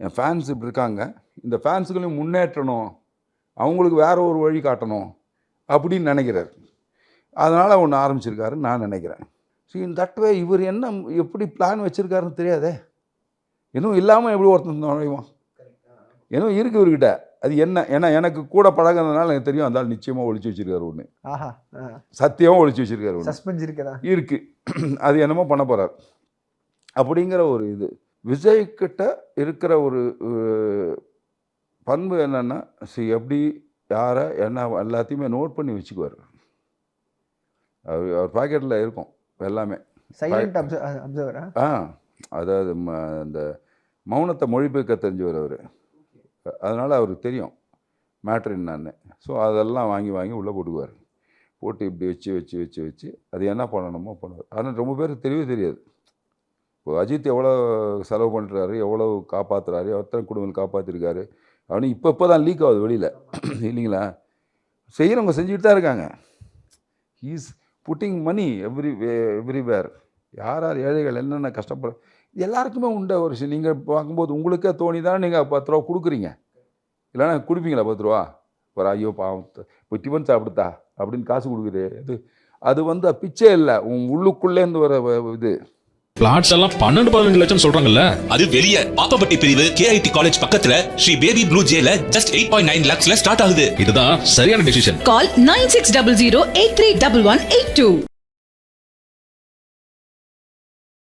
என் fans இப்படி இருக்காங்க, இந்த ஃபேன்ஸுகளையும் முன்னேற்றணும், அவங்களுக்கு வேற ஒரு வழி காட்டணும் அப்படின்னு நினைக்கிறார். அதனால் ஒன்று ஆரம்பிச்சிருக்காருன்னு நான் நினைக்கிறேன். ஸோ இன் தட் வே இவர் என்ன எப்படி பிளான் வச்சுருக்காருன்னு தெரியாதே. இன்னும் இல்லாமல் எப்படி ஒருத்தன் நுழைவான்? இன்னும் இருக்குது இவர்கிட்ட. அது என்ன? ஏன்னா எனக்கு கூட பழகிறதுனால எனக்கு தெரியும். அந்த நிச்சயமாக ஒழிச்சு வச்சிருக்காரு ஒன்று. சத்தியமாக ஒழிச்சு வச்சிருக்காரு ஒன்று. சஸ்பென்ஸ் இருக்குதா? இருக்குது. அது என்னமோ பண்ண போகிறார் அப்படிங்கிற ஒரு இது. விஜய்கிட்ட இருக்கிற ஒரு பண்பு என்னென்னா, எப்படி யாரை என்ன எல்லாத்தையுமே நோட் பண்ணி வச்சுக்குவார். அவர் பாக்கெட்டில் இருக்கும் எல்லாமே. சைலண்ட் அப்சர்வரா? அதாவது அந்த மௌனத்தை மொழிபெயர்க்க தெரிஞ்சவர் அவர். அதனால் அவருக்கு தெரியும் மேட்ரு என்னான்னு. ஸோ அதெல்லாம் வாங்கி வாங்கி உள்ளே போட்டுக்குவார். போட்டு இப்படி வச்சு வச்சு வச்சு வச்சு அது என்ன பண்ணணுமோ பண்ணுவார். ஆனால் ரொம்ப பேருக்கு தெரியவே தெரியாது. இப்போ அஜித் எவ்வளோ செலவு பண்ணுறாரு, எவ்வளோ காப்பாற்றுறாரு, எத்தனை குடும்பங்கள் காப்பாற்றிருக்காரு அப்படின்னு இப்போ தான் லீக் ஆகுது வெளியில், இல்லைங்களா? செய்கிறவங்க செஞ்சுட்டு தான் இருக்காங்க. ஹீஸ் புட்டிங் மணி எவ்ரிவேர். யார் யார் ஏழைகள் என்னென்ன கஷ்டப்பட எல்லாருக்குமே உண்ட ஒரு விஷயம். நீங்கள் பார்க்கும்போது உங்களுக்கே தோணி தானே நீங்கள் 10 ரூபா கொடுக்குறீங்க. இல்லைன்னா கொடுப்பீங்களா 10 ரூபா? ஒரு ஐயோ பாவம் இப்போ டிஃபன் சாப்பிடுத்தா அப்படின்னு காசு கொடுக்குது. அது பிச்சை இல்லை, உன் உள்ளுக்குள்ளேருந்து வர இது. பிளாட்ஸ் எல்லாம் 12-15 லட்சம் சொல்றாங்கல்ல. அது வெளிய பாப்பப்பட்டி பிரிவு KIT காலேஜ் பக்கத்துல ஸ்ரீ பேபி ப்ளூ ஜேல ஜஸ்ட் 8.9 lakhsல ஸ்டார்ட் ஆகுது. இதுதான் சரியான டிசிஷன். கால் 9600 831182.